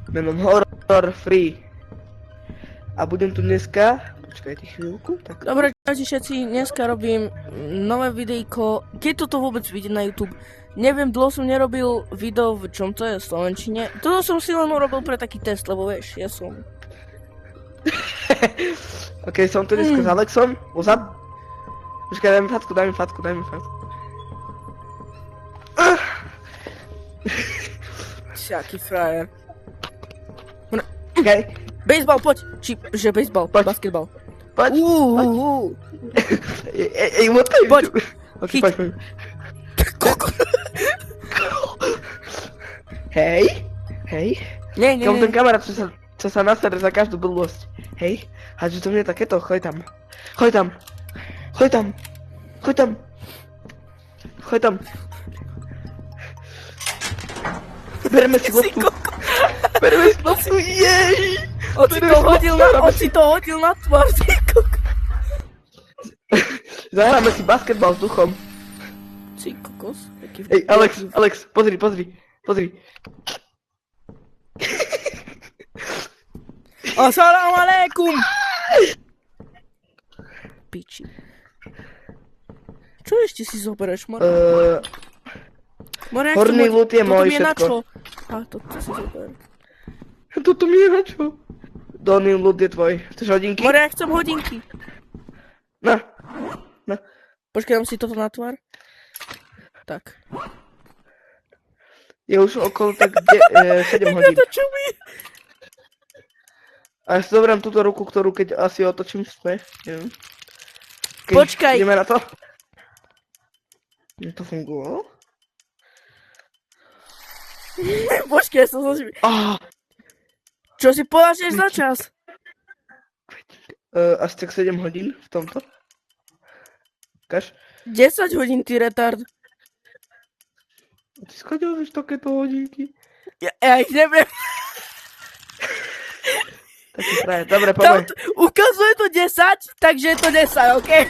Menom Horror Free. A budem tu dneska... Počkajte chvíľku, tak... Dobre, čaute všetci, dneska robím nové videjko, keď toto vôbec vidieť na YouTube. Neviem, dlho som nerobil video, v čom to je v slovenčine. Toto som si len urobil pre taký test, lebo vieš, ja som... Ok, som tu dneska s Alexom, uzad. Počkaj, daj mi fatku. Všaký frajer. Okay. Bejsbal, poď! Že bejsbal, basketbal. Poď. Ej, motaj. Poď. Ok, poď. Hej. Nie. Kam ten kamarát, čo sa nasere za každú blbosť. Hej, hádže to mne takéto, choď tam. Bereme si loptu. Jej! On si to hodil na tvár, ty koko. Zahráme si basketbal s duchom. Ty kokos. Ej, Alex, pozri. Assalamu alaikum! Piči. Čo ešte si zoberieš, Mara? Horný ľud je môj všetko. A toto si zober. Toto mi je na čo? Dolný ľud je tvoj. Chceš hodinky? Mara, ja chcem hodinky. Na. Počkaj, dám si toto na tvár. Tak. Je už okolo tak 7 hodín. Čo mi? A ja si zoberám túto ruku, ktorú keď asi otočím sme. Neviem. Počkaj. Ideme na to? To fungovalo? Počkaj, som zložil. Čo si považuješ za čas? Asi tak 7 hodín v tomto. Ukáž? 10 hodín, ty retard. Ty schodil vieš takéto hodinky? Ja ich neviem. Taký frajer, dobre, poďme. Ukazuje to 10, takže je to 10, okej?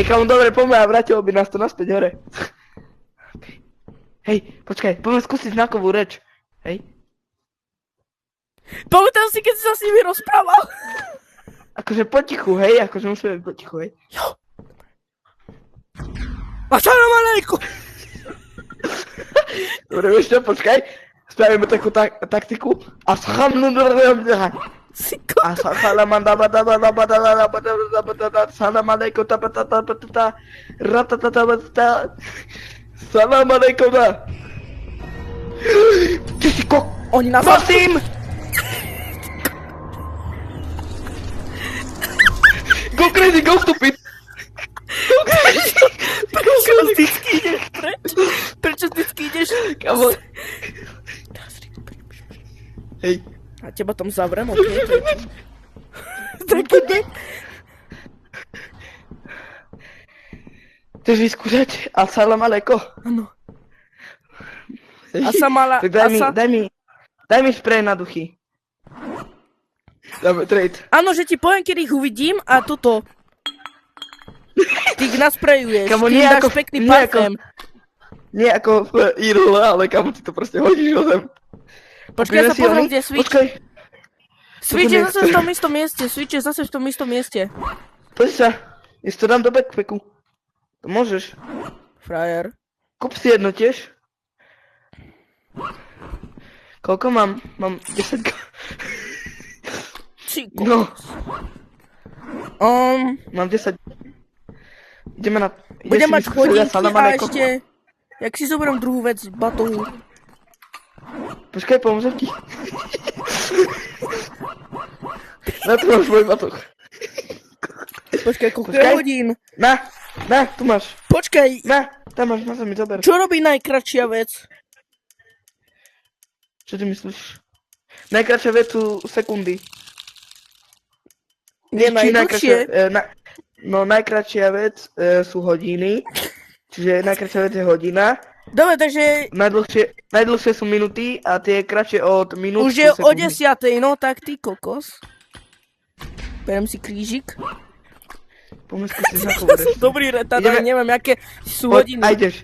Hej, kamu, dobre, poďme a vrátilo by nás to naspäť hore. Hej, počkaj, poďme skúsiť znakovú reč. Hej. Pamätám si, keď si sa s nimi rozprával. Akože potichu, hej, akože musíme byť potichu, hej. Jo. Assalamu alaikum. Dobre, vieš čo, počkaj. Spravíme takú taktiku. Salam alaikum. Ty si kok... Oni nás... Prosím! Go crazy, go stupid! Go crazy! Prečo vždycky ideš preč? Prečo vždycky ideš? Kamo... Hej. A teba tam zavrem, okej? Okay? Chceš vyskúšať? Assalam alaikum. Áno. Tak daj mi sprej na duchy. Dáme trade. Áno, že ti poviem, keď ich uvidím a toto. Ty ich nasprejuješ, Kamo, ty im dáš pekný parfém. Nie ako v IRL, ale kamo ty to proste hodíš o zem. Počkaj, ja sa pozriem, kde je switch. Počkaj. Switch je zase v tom istom mieste, Poď sa, jestli to dám do backpacku. To môžeš. Frajer. Kúp si jedno tiež. Koľko mám? Mám 10 No. Mám 10. Ideme na... Budem mať chodinky a ešte... Jak si zoberiem druhú vec z batohu. Počkaj, pomôžem ti. Na tu máš môj batoh. Počkaj, koľko je hodín? Na, tu máš. Počkaj. Na, tam máš, na zemi, zober. Čo robí najkračšia vec? Čo ty myslíš? Najkračšia vec sú sekundy. Nie, najdlhšie. Najkračšia vec sú hodiny. Čiže najkračšia vec je hodina. Dobre, takže... Najdlhšie sú minúty a tie kratšie od minút už je o 10:00, no tak ty kokos. Berem si krížik. Poďme skúsiť na Ja cover. som dobrý retard, ale Ideme. neviem, aké sú Poď, hodiny. a ideš.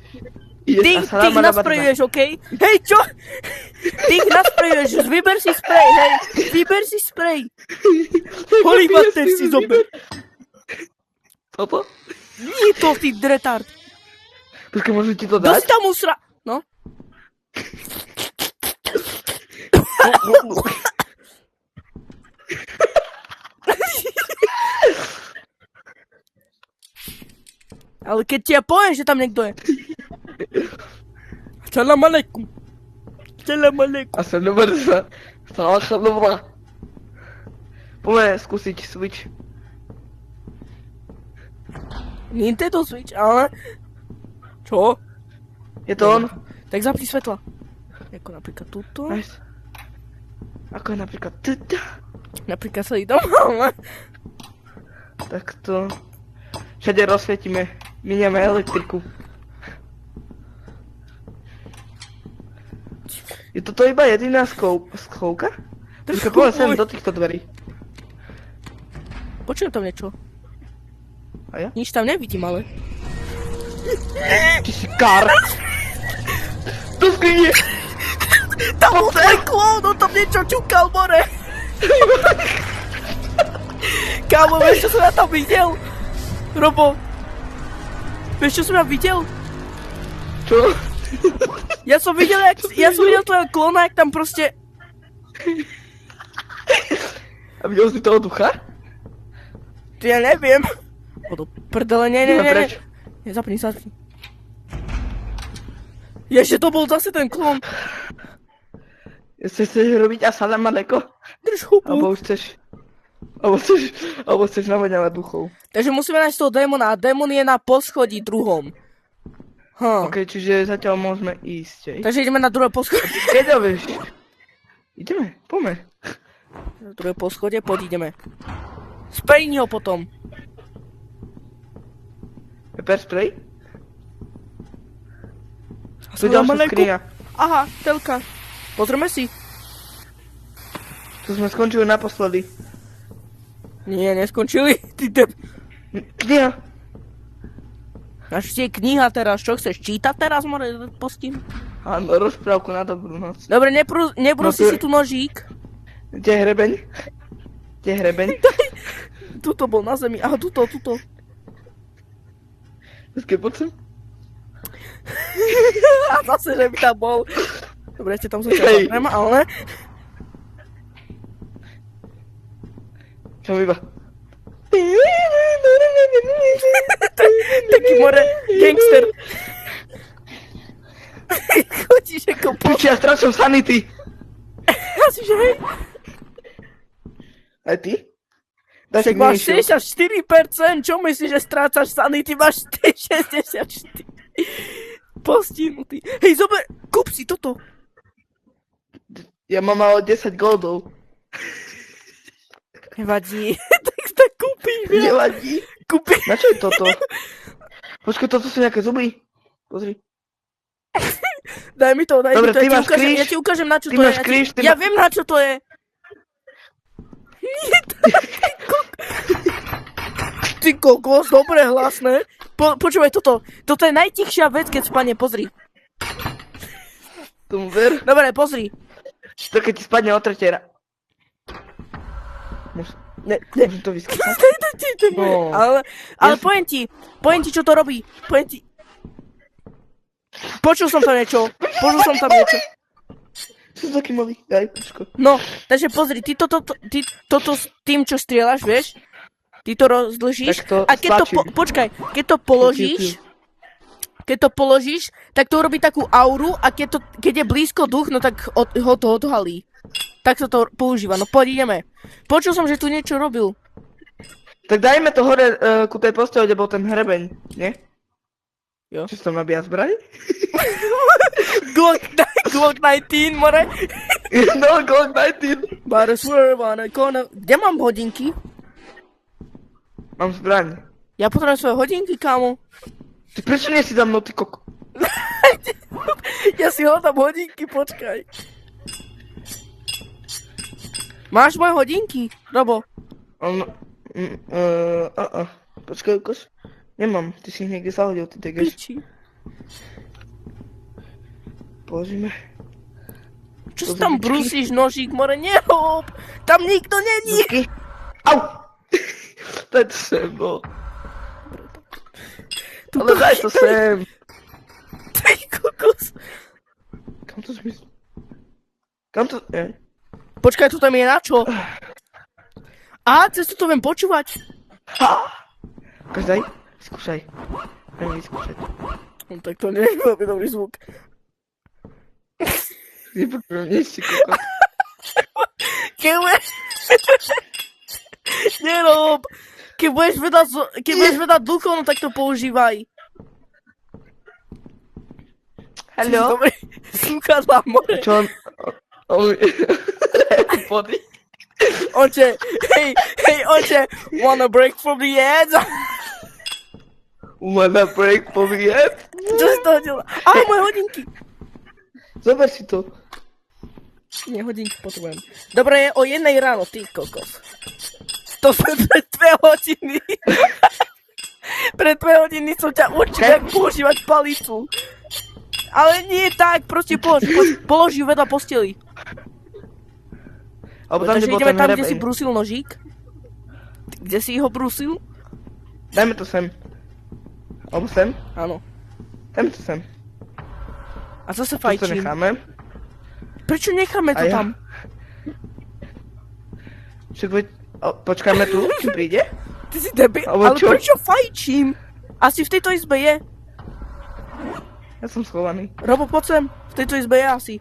Ideš Ty a ich salama na nasprejuješ, okej? Hej, čo? Ty ich nasprejuješ, vyber si sprej, hej. Vyber si sprej. Holy water si zober. Toto? Nie to, ty retard. Počkaj, môžem ti to Kto si dať? tam usra... No? Ale keď ti ja poviem, že tam niekto je. Salam aleikum. Salam aleikum. A sa dobre sa. Stále sa dobrá. Poďme skúsiť Switch. Nintendo Switch, ale... Čo? Je to on? Tak zapni svetla. Ako napríklad tuto. Nice. Ako je napríklad tuto. Napríklad sa idem. Takto. Všade rozsvietime. Miniame elektriku. Je toto iba jediná schovka? Počkaj, poďme sem do týchto dverí. Počujem tam niečo. A ja? Nič tam nevidím, ale... Ty si kar! Do skrine! Tam bol tvoj klón, on tam niečo čukal, more! Kámo, vieš, čo som ja tam videl? Robo, vieš, čo som ja videl? Čo? Ja som videl tvojho klóna, jak tam proste... A videl si toho ducha? Ja neviem. O do prdele, nie. Ideme preč. Zapni. Ježe, to bol zase ten klón. Chceš robiť asalam aleko? Drž hubu. Alebo chceš navoňavať duchov. Takže musíme nájsť toho démona a démon je na poschodí druhom. Ok, čiže zatiaľ môžeme ísť, hej? Takže ideme na druhé poschodie. Keď vieš? Ideme, poďme. Na druhé poschodie, poď ideme. Sprejni ho potom. Pepper spray? Tu je ďalšia skriňa. Aha, telka. Pozrieme si. Tu sme skončili naposledy. Nie, neskončili. Ty deb... Kniha. Až je kniha teraz, čo chceš čítať teraz, more, postím? Áno, rozprávku na dobrú noc. Dobre, nebrúsi si tu nožík. Kde je hrebeň? Kde je hrebeň? Tuto bol na zemi, aha, tuto. Počkej, poď sem. A zase, že by tam bol. Dobre, ešte tam som Hej. ťa ale ne. Čo iba? Taký more, gangster. Chodíš ako po... Piči, ja strácam sanity. Asi, že hej. Aj ty? Daj Však si máš mniejšiu. 64%, čo myslíš, že strácaš sanity? Máš 64. Postihnutý. Hej, zober, kúp si toto. Ja mám ale 10 goldov. Nevadí, tak kúpim. Nevadí. Kúpim. Na čo je toto? Počkaj, toto sú nejaké zuby. Pozri. Daj mi to, Dobre, ty ja ti máš ukážem, kríž. ja ti ukážem, na čo Ty to máš je. kríž, ty Ja ma- viem, na čo to je. Nie, ty kokos, dobre hlasné. Počúvaj toto. Toto je najtichšia vec, keď spane, pozri. Tomu ver. Dobre, pozri. To keď ti spadne o tretiera. Môžem to vyskytať? No. Ale Ja som- poviem ti, čo to robí. Poviem ti. Počul som tam niečo. Sú taký malý. Aj, počko. No, takže pozri, ty toto s tým, čo strieľaš, vieš? Ty to rozdlžíš Tak to a keď to, stlačím. počkaj, keď to položíš, tak to urobí takú auru a keď je blízko duch, no tak ho to odhalí. Tak sa to používa, no poď ideme. Počul som, že tu niečo robil. Tak dajme to hore ku tej posteli, kde bol ten hrebeň, nie? Jo. Čo si tam nabíja zbraň? Glock 19, more. No, Glock 19. Bare swerve on a corner. Kde mám hodinky? Mám zbraň. Ja potrebujem svoje hodinky, kámo. Ty prečo nie si za mnou, ty koko? Ja si hľadám hodinky, počkaj. Máš moje hodinky, Robo? Počkaj, ukáž. Nemám, ty si ich niekde zahodil, ty degeš. Piči. Položíme. Čo To si tam zubičky? brusíš, nožík, more, nerob! Tam nikto není! Zubky. Au! Daj to sem, no. Ale daj to sem. Ty kokos. Kam to zmizlo? Kam to... Počkaj, tu tam je na čo? Á, cez to viem počúvať. Ukáž, daj. Skúšaj. Daj mi vyskúšať. No tak to nie je veľmi dobrý zvuk. Nepokojím, nie si kokos. Keď nerob! Keď budeš vedať duchov, no tak to používaj. Haló? Dobre, slúchadlá, more. Čo on... Body. Oče, hej, oče, wanna break from the ads? Wanna break for the end? Čo si to hodil? Á, moje hodinky. Zober si to. Nie, hodinky potrebujem. Dobre, je o 1 ráno, ty kokos. To sme pred 2 hodiny. Pred 2 hodiny som ťa učil, jak používať palicu. Ale nie tak, proste polož ju vedľa posteli. Alebo tam, Takže kde bol ideme ten tam, kde si hrebeň. brusil nožík. Kde si ho brusil? Dajme to sem. Alebo sem. Áno. Dajme to sem. A zase Tu to fajčím. necháme. Prečo necháme to A ja? tam? Však veď... Počkajme tu, kým príde. Ty si debil, Ale ale čo? prečo fajčím? Asi v tejto izbe je. Ja som schovaný. Robo, poď sem. V tejto izbe je asi.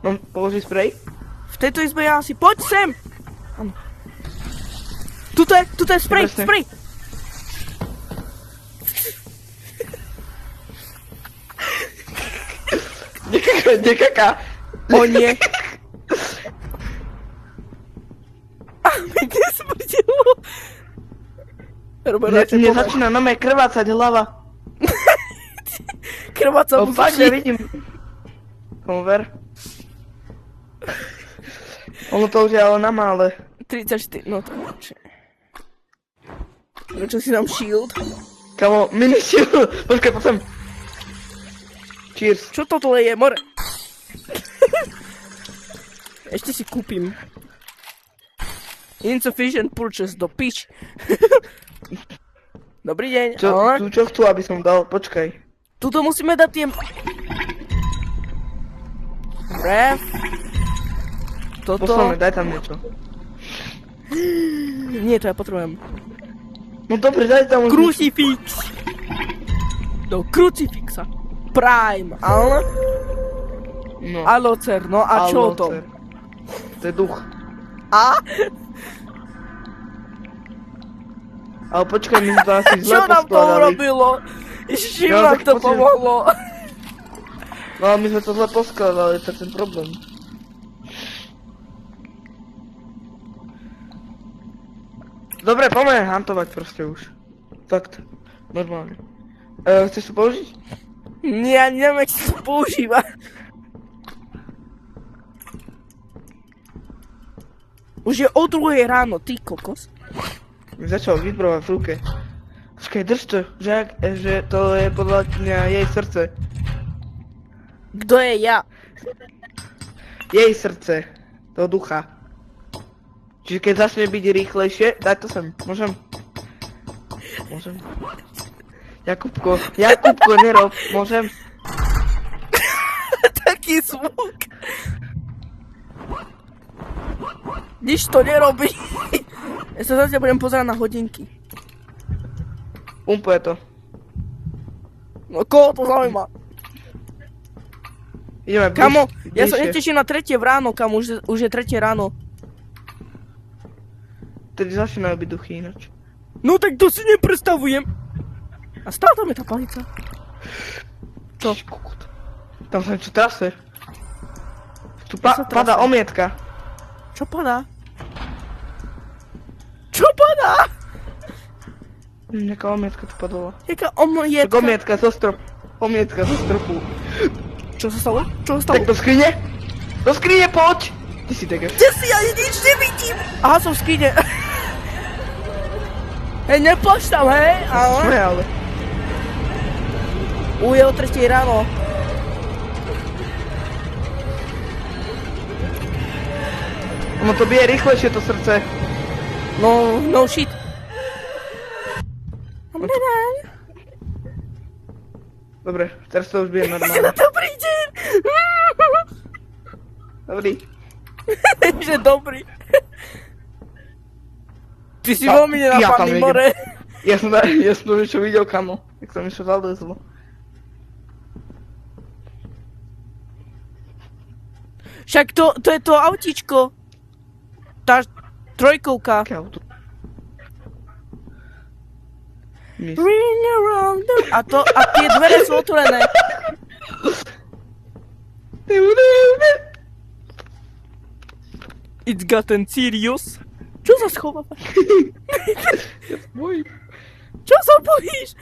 Mám položiť sprej? V tejto izbe je asi. Poď sem! Áno. Tuto je sprej, Presne. sprej! Nekaká. O nie. A mi nesmrdilo. Robo, radšej Mne pomaň. začína na mňa krvácať hlava. Krváca mu Fakt, začne. nevidím. Tomu ver. Ono to už je ale na mále. 34, no to je. Prečo si nám shield? Kamo, mini shield. Počkaj, poď sem. Cheers. Čo toto je, more? Ešte si kúpim. Insufficient purchase do pič. Dobrý deň, ale Čo chcú, aby som dal? Počkaj. tuto musíme dať tie... Ref. Toto... Posláme, daj tam niečo. Nie, to ja potrebujem. No dobre, daj tam už... Crucifix. Do crucifixa. Prime, ale... No. Alocer, no a čo to? Alocer. To je duch. A? Ale počkaj, my sme to asi zle Čo nám to poskladali. urobilo? Čím Ja nám tak to poďme. pomohlo? No ale my sme to zle poskladali, to je ten problém. Dobre, poďme hantovať proste už. Fakt. Normálne. Chceš to použiť? Nie, ani neviem, jak sa to používa. Už je o 2 ráno, ty kokos. Mi začal vibrovať v ruke. Počkaj, drž to, že to je podľa mňa jej srdce. Kto je ja? Jej srdce. Toho ducha. Čiže keď začne byť rýchlejšie, daj to sem, môžem? Môžem? Jakubko, nerob, môžem? Taký zvuk. Nič to nerobí. Ja sa zatiaľ budem pozerať na hodinky. Pumpuje to. No koho to zaujíma? Ideme Kamo, ja sa bližšie. neteším na 3 v ráno, kamo, už je 3 ráno. Tedy začínajú byť duchy ináč. No tak to si nepredstavujem. A stále tam je tá palica. Čo? Ty kokot. Tam sa niečo trase. Tu Čo sa trase? padá omietka. Čo padá? Čo padá? Nejaká omietka tu padala. Jaká Tak omietka? omietka zo stropu. Omietka zo stropu. Čo sa stalo? Čo sa stalo? Tak do skrine? Do skrine poď! Ty si degeš. Kde si? Ja nič nevidím! Aha, som v skine. Hej, neplač tam, hej, ale... Ne, ale. Je o 3 ráno. Ono to bije rýchlejšie to srdce. No shit. Dobre, teraz to už bije normálne. Dobrý deň. Dobrý. Že dobrý. Ty si veľmi nenápadný, nejdem. more. Ja som to niečo videl, kamo. Jak som išlo zalezlo. Však to je to autíčko. Tá trojkovka. Aké auto? Ring around the... A tie dvere sú otvorené. It's gotten serious. Čo sa schováva? Bojím. Čo sa bojíš?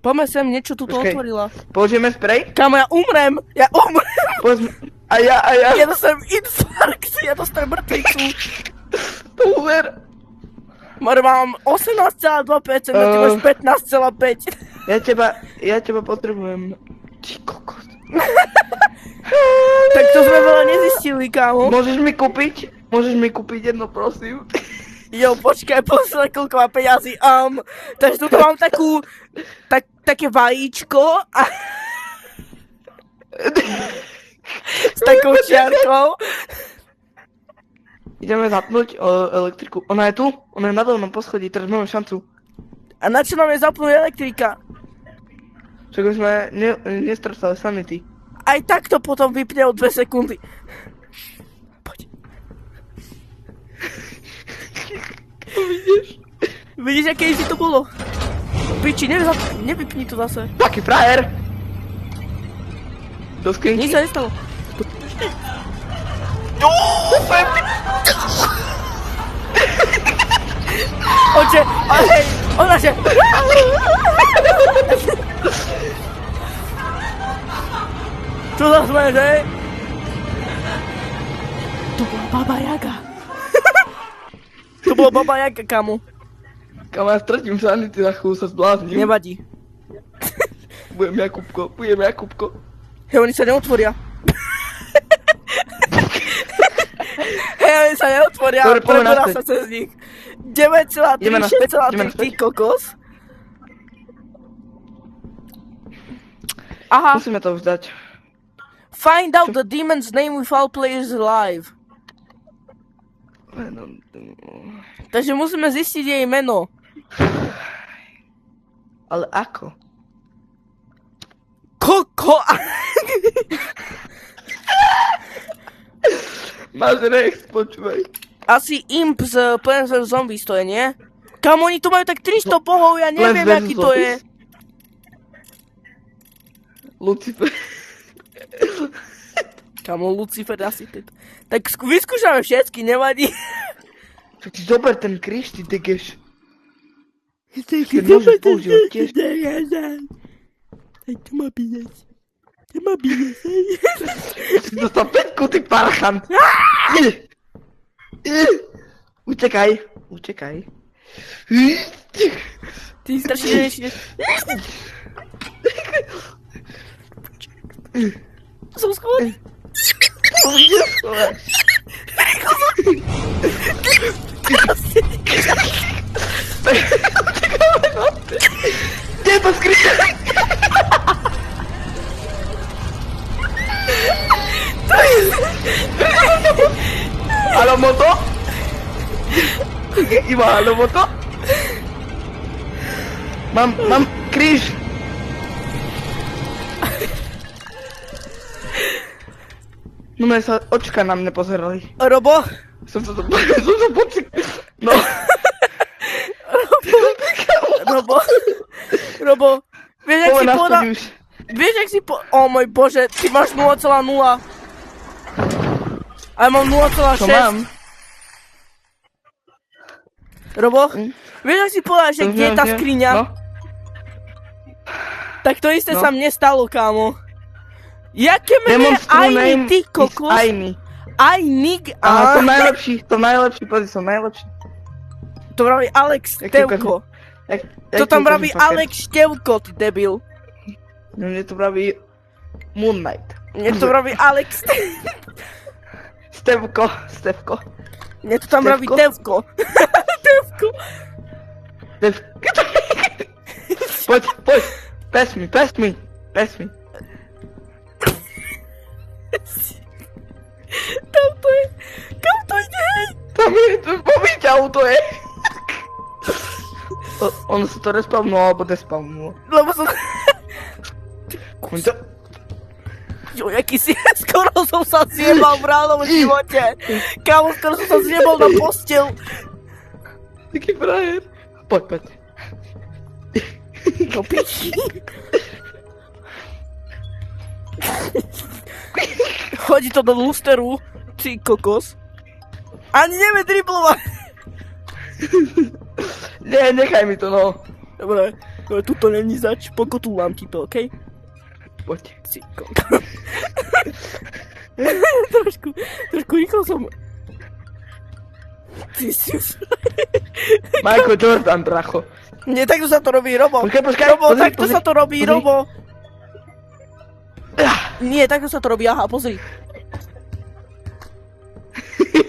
Poďme sem, niečo tu Počkej. otvorila. Použijeme sprej? Kamo, ja umrem. Poďme. A ja. Ja dostanem infarkt, ja dostanem mŕtvicu. To uver. More, mám 18,2%, a ty máš 15,5. Ja teba potrebujem. Ty kokos. Tak to sme veľa nezistili, kámo. Môžeš mi kúpiť jedno, prosím? Jo, počkaj, posledne koľko má peňazí. Takže tuto mám také vajíčko a... s takou čiarkou. Ideme zapnúť elektriku. Ona je tu? Ona je nado mnou po schodí, teraz máme šancu. A na čo nám je zapnúť elektrika? Však už sme nestratali sanity. Aj tak to potom vypne o 2 sekundy. Poď. Vidíš? Vidíš, aké easy to bolo? Piči, nevypni to zase. Taký frajer! Do skrinky? Nič sa nestalo. Oče, hej, ona že... Čo za smeš, hej? To bola Baba Jaga. To bola Baba Jaga, kamo. Kam ja stratím sanity, na chvíľu sa zblázním. Nevadí. Budem Jakubko. Hej, oni sa neotvoria. Hej, oni sa neotvoria, Dobre, poďme preberá naspäť. sa cez nich. 9,3, Ideme naspäť, 6,3, ty kokos. Aha, Musíme to vzdať. find out the demon's name with all players alive. Takže musíme zistiť jej meno. Ale ako? Koko! Máš recht, počúvaj. Asi Imp z Plants vs. Zombies to je, nie? Kam oni tu majú tak 300 pohov, ja neviem, Plants vs. aký to je. Lucifer. Kamo, Lucifer asi teď. Tak vyskúšame všetky, nevadí. Čo ti zober ten kríž, ty degeš. Keď môžeš používať tiež. Hej, tu má byť. Tu má byť, hej. Si dostal 5, ty parchant. Utekaj. Ty strašne nešieš. Som schovaný. Kde je to skryté? Halo moto? Iba halo moto? Mám kríž. No mne sa očka na mne pozerali. Robo? Som sa pocik. No. Robo, vieš, jak si povedal... už. Vieš, jak si po... O môj bože, ty máš 0,0. A ja mám 0,6. Čo mám? Robo, vieš, jak si povedal, že kde je tá skriňa? No. Tak to isté No. sa mne stalo, kámo. Jaké meno je Demon's true Aini, name ty is kokos? Aini. Ainig, Aha, som najlepší, pozri, som najlepší. To vraví Alex Jaký Števko. To tam vraví Alex Števko, ty debil. No mne to vraví Moon Knight. Mne to vraví Alex Stevko. Mne to tam vraví Števko? Tevko. Tevko. Poď. Pass me. Kam to ide, hej? Tam je, po výťahu to je. Ono sa to respawnulo, alebo despawnulo. Lebo som... Jo, jaký si, skoro som sa zjebal v reálnom živote. Kámo, skoro som sa zjebal na postel. Taký frajer. Poď. No piči. Hodí to do lusteru, ty kokos. Ani nevie driblovať. Nie, nechaj mi to, no. Dobre, tuto není zač, pokotúvam ti to, okej? Poď. Si kokos. trošku rýchlo som... Ty si už... Michael Jordan, bracho. Nie, takto sa to robí, Robo. Počkaj, Robo, pozri, takto sa to robí, pozri. Robo. Nie, takto sa to robí, aha, pozri.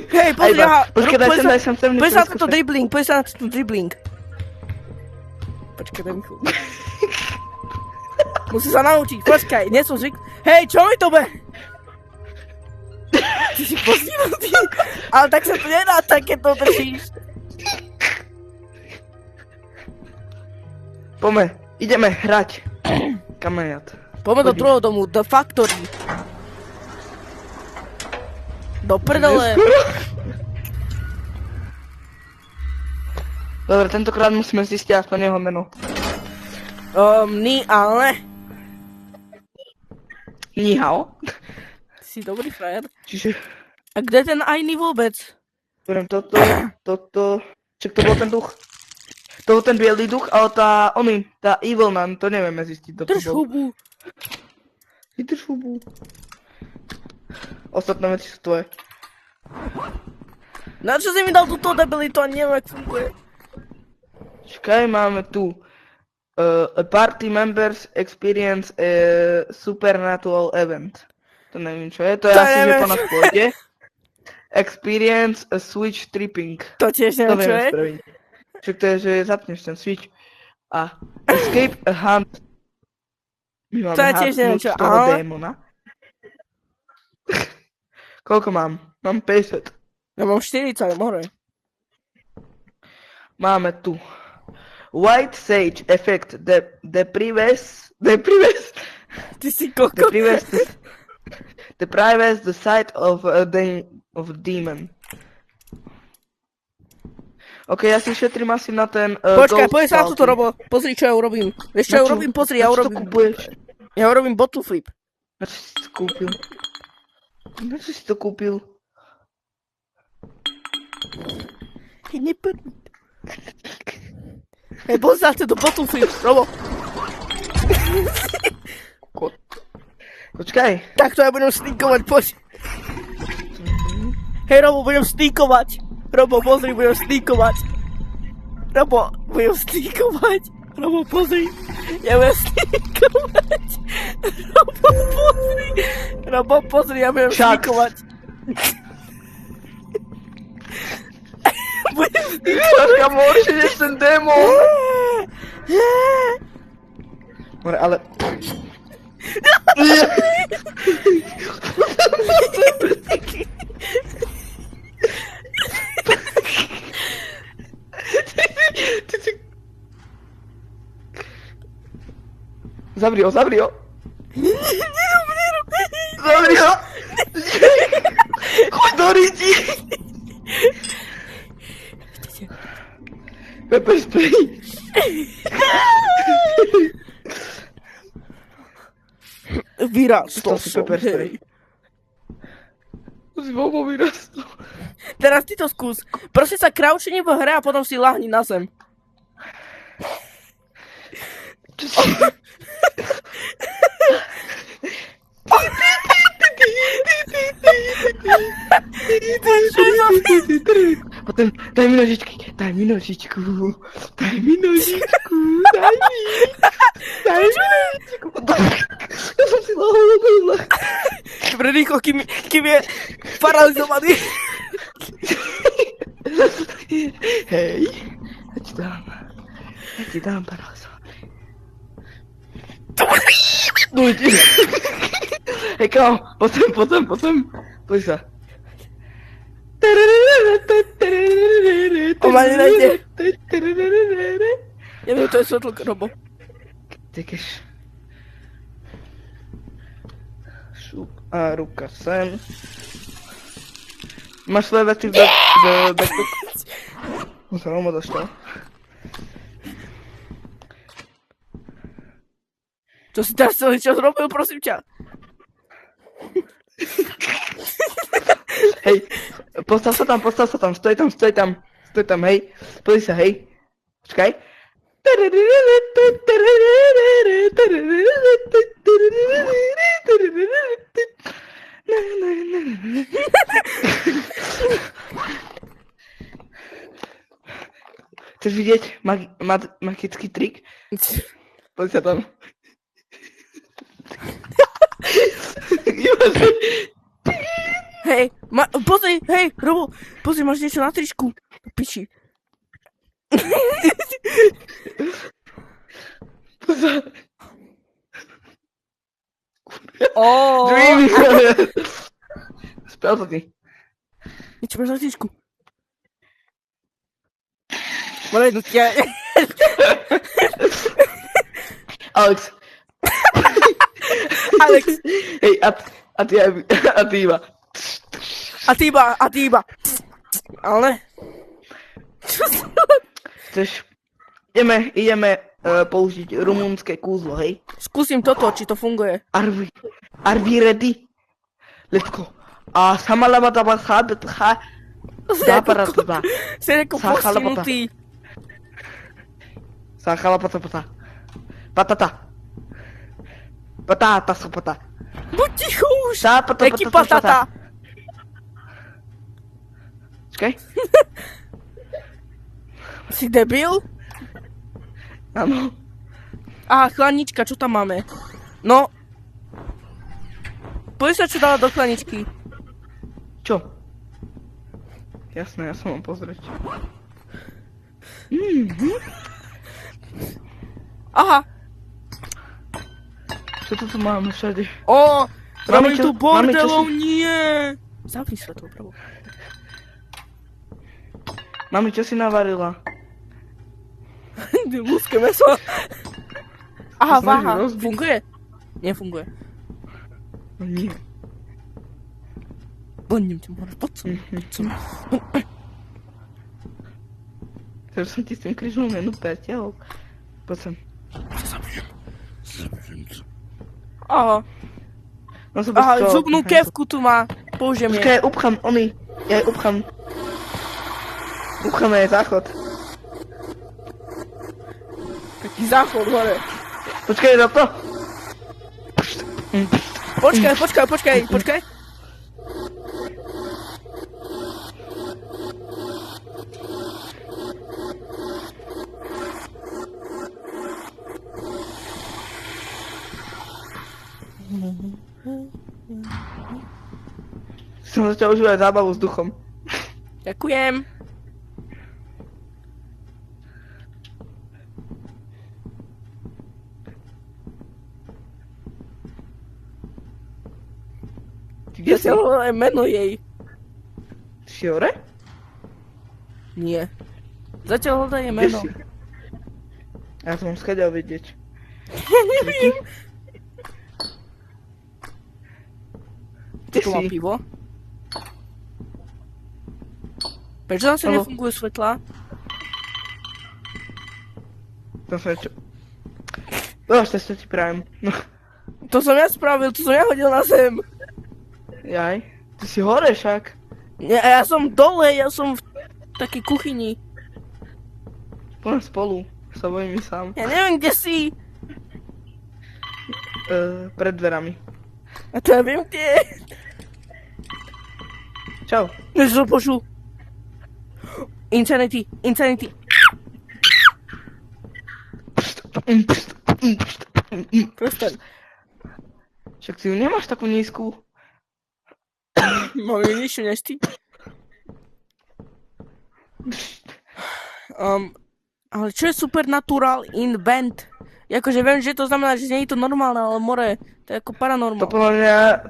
Hej, pozri, aha. Počkaj, daj sem. Poď sa na tento dribbling, Počkaj, daj mi chvíľu. Musí sa naučiť, počkaj, nie som zvyk... Hej, čo mi to be? Ty si postihnutý. Ale tak sa to nedá, tak keď to držíš. Poďme, ideme hrať. Kamarát. Poďme do druhého domu, The Factory. Do prdele. Dobre, tentokrát musíme zistiť aspoň jeho meno. Ni, ale... Ni hao. Si dobrý frajer. Čiže... A kde ten Aini vôbec? Poviem, toto... Čak to bol ten duch. To bol ten bielý duch, ale tá Evil Nun, to nevieme zistiť, kto to Drž bol. hubu. Drž hubu. Ostatné veci sú tvoje. Na čo si mi dal túto debilitu a neviem, jak funguje. Čakaj, máme tu. A party members experience a supernatural event. To neviem čo je, to je To asi, že neviem. po nás pôjde. Experience a switch tripping. To tiež To neviem, čo vieme je. spraviť. Však to je, že zapneš ten switch. A escape a hunt. My máme To ja tiež neviem, čo, toho ale- démona. Koľko mám? Mám 50. Ja mám 40, more. Máme tu. White Sage effect. Deprives. Ty si koko. Deprives the sight of demon. Ok, ja si šetrím asi na ten... Počkaj, Ghost poď sa na toto, Stalking. Robo. Pozri, čo ja urobím. Vieš, čo ja urobím? Pozri, ja Na čo to urobím... kupuješ? Ja urobím bottle flip. Na čo si to kúpil? Na čo si to kúpil? Hej, nepr... Hej, poď sa na tento bottle flip, Robo. Počkaj. Takto ja budem sníkovať, poď. Hej, Robo, budem sníkovať. Robo, pozri, budem sníkovať. Robo, budem sníkovať. Robo, pozri. Ja budem sníkovať. Robo, pozri. Robo, pozri, ja budem Však. sníkovať. Budem Troška môže, než ten démon. More, ale... Zavri ho. Zavri ho! Choď do ryti! Pepper spray. Vyrastol si som, pepper spray. hej. To si bobo vyrastol. Teraz ty to skús. Prosím sa, crouchni v hre a potom si lahni na zem. Čo si... Potom daj mi nožičky. Daj mi nožičku. Daj mi nožičku. Daj mi nožičku. Ja som si lahol na koľa. Dobre, rýchlo, kým je paralizovaný. Hej. Ja ti dám paralizovaný. Hej, kámo, poď sem. Poď sa. On ma nenajde. Ja viem, to je svetlo, Robo. Tekeš. Šup a ruka sem. Máš svoje veci v backpack? No sa Romo dostal. Čo si teraz celý čas robil, prosím ťa? Hej, postav sa tam, stoj tam, hej. Pozri sa, hej. Počkaj. Chceš vidieť magický trik? Pozri sa tam. Hej, pozri, hej, Robo, pozri, máš niečo na tričku. Piči. Pozri. Oh. Dreamy. Spel to ty. Niečo máš na tričku. Bolej, no tia. Alex. Hej, a ty iba. A ty iba. Ale. Chceš? Ideme použiť rumunské kúzlo, hej? Skúsim toto, či to funguje. Are we ready? Let's go. A samalabata cha. Zaparatata. Si ako postihnutý. Sachalapata. Patata. Patata sapata. Buď ticho už. Sapata. Jaký patata? Čakaj. Si debil? Áno. Aha, chlanička, čo tam máme? No. Poď sa, čo dala do chlaničky. Čo? Jasné, ja som mám pozrieť. Aha. Čo to tu máme všade? Ó, Máme máme čo- tu máme bordelov, čosi- nie. Zapni svetlo, pravo. Mami, čo si navarila? Ľudské meso. Aha, To sa váha. môže rozbiť. Funguje? Nefunguje. No nie. Bonním ťa, môžeš, poď som. Teraz som ti s tým križom menu priateľov. Poď sem. Aha, No sa bez aha, toho- zubnú kevku tu má. Použijem je. Počkaj, upcham, ja jej upcham. Upchame jej záchod. Taký záchod hore. Počkaj, za to. Počkaj. Som začal užívať zábavu s duchom. Ďakujem. Ty kde Ja si? si hovorím meno jej. Ty si hore? Nie. Zatiaľ hľadá jej Kde meno. si? Ja to mám schaďal vidieť. Ja neviem. Kde Tu má si? pivo. Prečo zase Haló? nefungujú svetlá? Tam som niečo... Dobre, to ti prajem. No, To som ja spravil, to som ja hodil na zem. jaj. Ty si hore však. Nie, ja som dole, ja som v takej kuchyni. Poďme spolu. Sa bojím sám. Ja neviem, kde si. Pred dverami. A to ja viem, kde je. Čau. Než som počul. Insanity, insanity. Prestaň. Však ty ju nemáš takú nízku. Mám ju nižšiu než ty. Ale čo je supernatural invent? Akože viem, že to znamená, že nie je to normálne, ale more, to je ako To paranormál.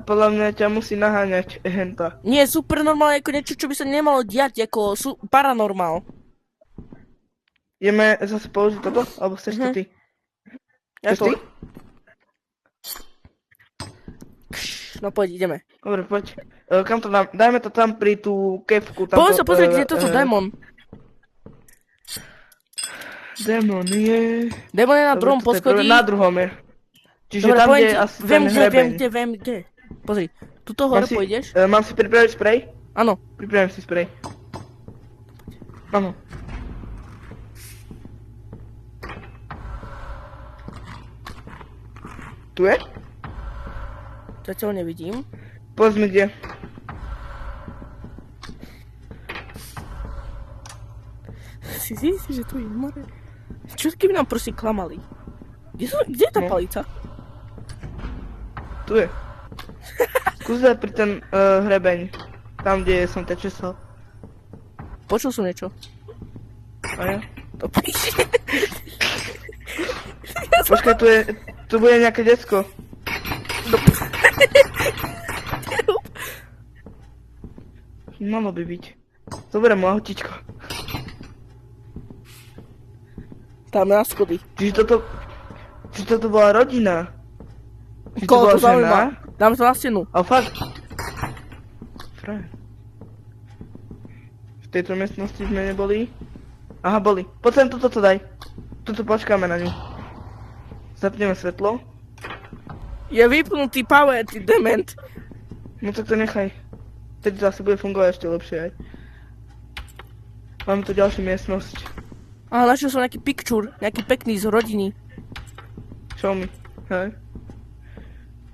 podľa mňa ťa musí naháňať henta. Nie, supernormál je ako niečo, čo by sa nemalo diať, ako paranormál. Ideme zase použiť toto? Alebo chceš to ty? Chceš ty? No poď, ideme. Dobre, poď. Kam to dám? Dajme to tam pri tú kevku. Poď sa pozrieť, kde je toto démon. Démon je... Démon je na Dobre, druhom toto je poschodí. Na druhom je. Čiže Dobre, tam, poviem kde ti, je asi viem ten kde, hrebeň. viem kde. Pozri, tuto hore pôjdeš? Mám si pripraviť sprej? Áno. Pripravím si sprej. Áno. Tu je? Zatiaľ nevidím. Povedz mi kde. Si zistí, že tu je more. Čo keby nám proste klamali? Kde je tá No. palica? Tu je. Skús dať pri ten hrebeň. Tam, kde som ťa česal. Počul som niečo. A ja? To píši. Počkaj, tu bude nejaké decko. Malo by byť. Zoberiem mu autičko. Tam na schody. Čiže toto bola rodina. Čiže to Koho bola to zaujíma? žena. Dáme to na stenu. A fakt. Frajer. V tejto miestnosti sme neboli. Aha, boli. Poď sem, toto daj. Tuto počkáme na ňu. Zapneme svetlo. Je vypnutý power, ty dement. No tak to nechaj. Teď zase bude fungovať ešte lepšie aj. Máme tu ďalšiu miestnosť. Ale našiel som nejaký picture, nejaký pekný z rodiny. Show mi. Hej.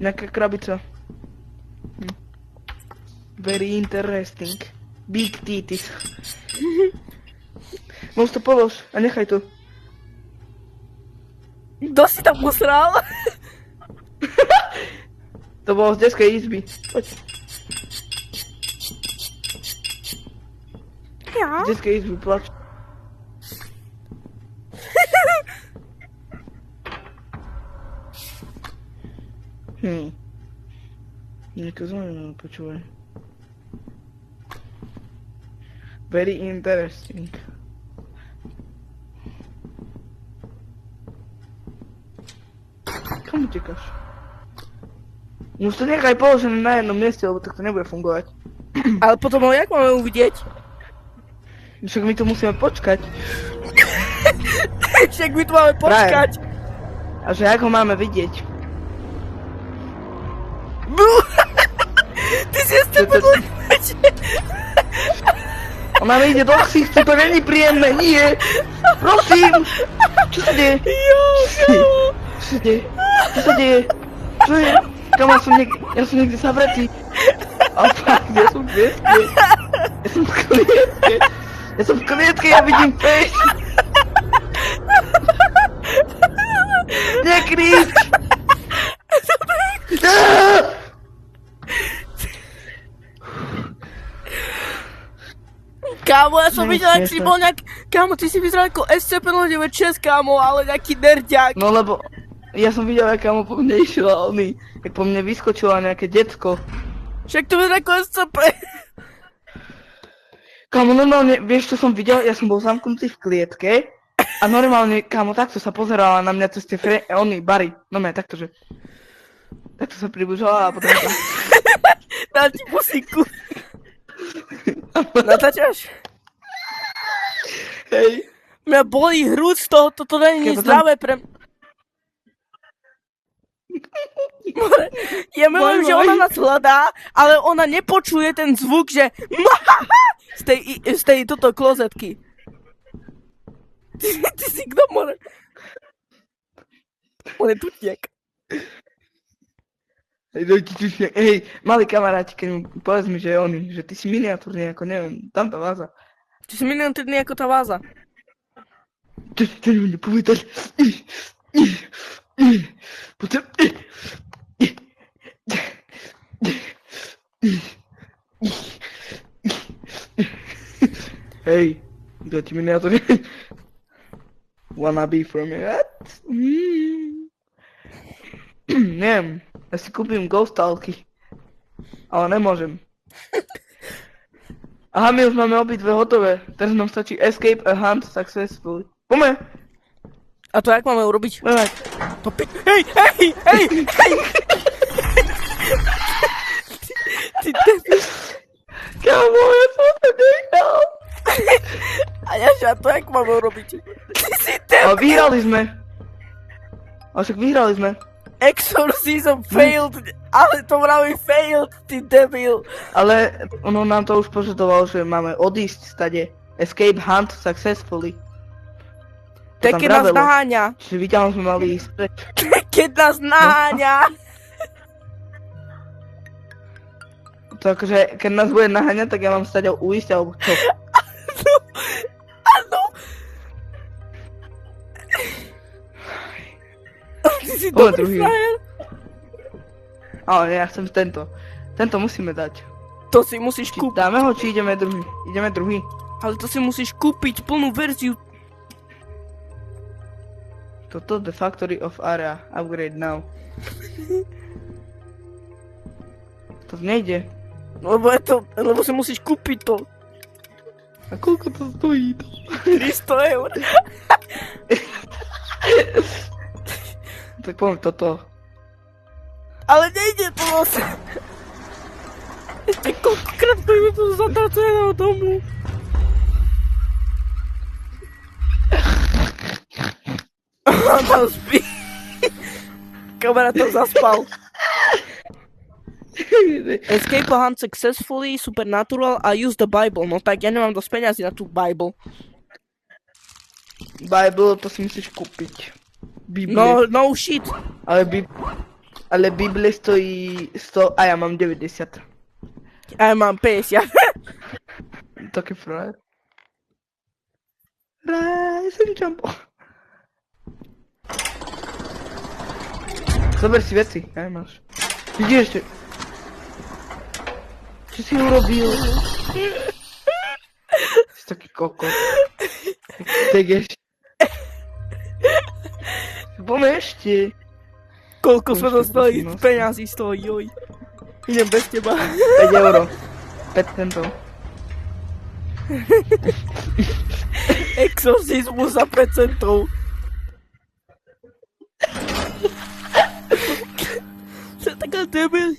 Nejaká krabica. Very interesting. Big titties. Môž to polož a nechaj to. Kto si tam usral? To bolo z detskej izby. Poď. Ja? Z detskej izby plač. Niečo zaujímavé, počúvaj. Very interesting. Kam utekáš? Už to nechaj položené na jednom mieste, lebo tak to nebude fungovať. Ale potom ho jak máme uvidieť? Však my to musíme počkať. Však my tu máme počkať. A že ako máme vidieť? Ty si ste podľa... Ona mi ide do ksichtu, to není príjemné, nie! Prosím! Čo sa deje? Čo sa deje? Čo sa deje? Čo je? Kam ja som niekde zavretý. A fakt, ja som v klietke. Ja som v klietke. Ja som v klietke, ja vidím face. Nekrič! Kámo, ja som No, videl, ak si smiešne. bol nejak... Kámo, ty si vyzeral ako SCP-096, kámo, ale nejaký nerďák. No lebo ja som videl, aká mu po mne išla a oný, jak po mne vyskočilo nejaké decko. Však to vyzerá ako SCP. Kámo, normálne, vieš čo som videl? Ja som bol zamknutý v klietke a normálne, kámo, takto sa pozerala na mňa cez tie bary. No mňa takto, že... Takto sa približovala a potom... Dá ti pusíku. Natáčaš? Hej. Mňa bolí hrud z toho, toto není Keď potom- zdravé pre... Ja milujem, že ona nás hľadá, ale ona nepočuje ten zvuk, že z tej toto klozetky. Ty si kto more? On je tutniek. Hej, malý kamaráti, keď mi povedz mi, že je oný, že ty si miniatúrny, ako neviem, tamto váza. Ty si milión týdny ako tá váza. To mi povedať. Potom... Hej, kto ti mi na to Wanna be from me, what? Neviem, ja si kúpim Ghost Talky. Ale nemôžem. Aha, my už máme obidve hotové. Teraz nám stačí Escape a Hunt Successful. Poďme! A to jak máme urobiť? Poďme! To hej! Ty debil. Kámo, ja som sa nechal! A ja to jak máme urobiť? Ty si debil. Ale vyhrali sme. Ale však vyhrali sme. Exorcism failed, ale to vraví failed, ty debil. Ale ono nám to už požadovalo, že máme odísť stade. Escape Hunt Successfully. To je keď nás naháňa. Čiže videl sme mali ísť preč. Keď nás naháňa. To akože, keď nás bude naháňať, tak ja mám stade uísť, alebo čo? Áno. Ty si dobrý frajer. Ale ja chcem tento. Tento musíme dať. To si musíš kúpiť. Dáme ho, či ideme druhý? Ideme druhý. Ale to si musíš kúpiť plnú verziu. Toto The Factory of Area. Upgrade now. To nejde. Lebo si musíš kúpiť to. A koľko to stojí? 300 eur. Tak poviem toto. Ale nejde to zase. Ešte koľkokrát budeme tu zadať celého domu. On tam spí. Kamarát tam zaspal. Escape a hunt successfully, supernatural a use the Bible. No tak ja nemám dosť peňazí na tú Bible. Bible, to si musíš kúpiť. Biblie. No shit. Ale Bible stojí 100 a ja mám 90. A ja mám 50. Taký frajer. Rise and jump. Zober si veci, aj máš. Vidíš ešte. Čo si urobil? Si taký kokot. Tegeš. Poďme ešte. Koľko sa dostali peňazí z toho, joj. Idem bez teba. 5 euro. 5 centov. Exorcizmus za 5 centov. To je taká debil.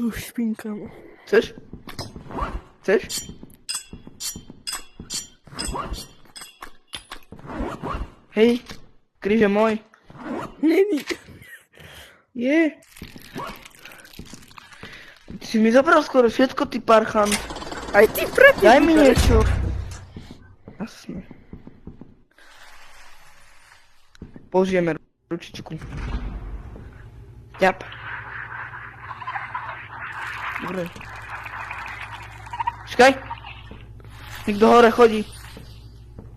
Už špinkám. Chceš? Chceš? Hej, kríž je môj. Není. Je. Ty si mi zobral skoro všetko, ty parchant. Aj ty predtým. Daj mi niečo. Jasne. Použijeme ručičku. Ďap. Dobre. Počkaj. Niekto hore chodí.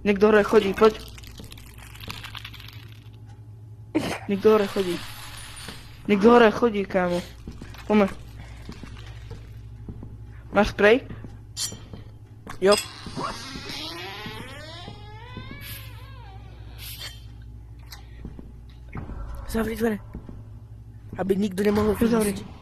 Niekto hore chodí, poď. Niekto hore chodí. Niekto hore chodí, kámo. Poďme. Máš sprej? Jo. Zavri dvere. Aby nikto nemohol Zavri. vyjsť.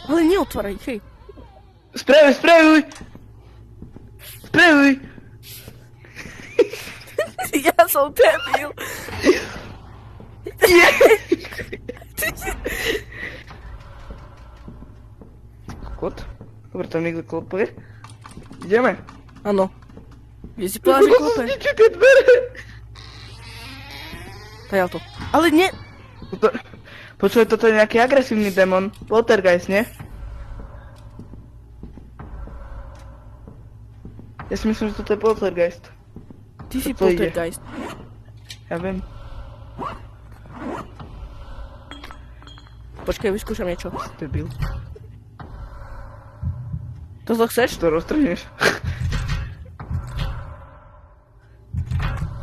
Ale neotváraj, hej. Sprejuj! Ja som debil. Kot? Dobre, tam niekto klopuje. Ideme. Áno. Kde si povedal, že klope? Tie dvere. Tajal to. Ale nie. Počuj, toto je nejaký agresívny démon. Poltergeist, nie? Ja si myslím, že toto je poltergeist. Ty Ty si To ide. poltergeist. Ja viem. Počkaj, vyskúšam niečo. Debil. Toto chceš? To roztrhneš.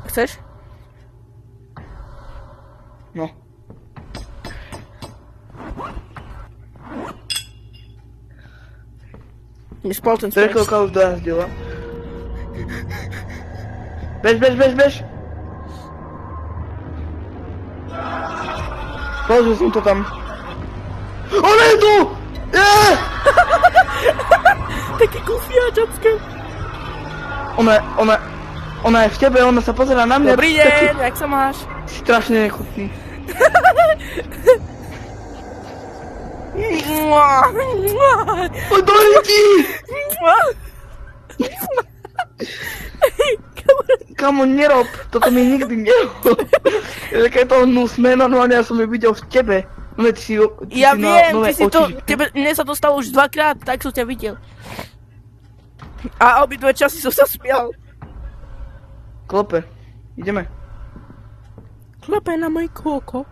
Chceš? No. Mi spal ten Zrkadlka už dojazdila. Bež, bež, bež, bež! Položil som to tam. Ona je tu! Taký kufia, čapské. Ona je v tebe, ona sa pozerá na mňa. Dobrý deň, jak sa máš? Strašne nechutný. Poď do ľudí! Kamo, nerob, toto mi nikdy nerob. Keď to hnusné, normálne ja som ju videl v tebe. No, ty si, Ja si viem, nové ty si to, oči. mne sa to stalo už 2-krát, tak som ťa videl. A obidve časy som sa smial. Klope, ideme. Klepe na môj koko.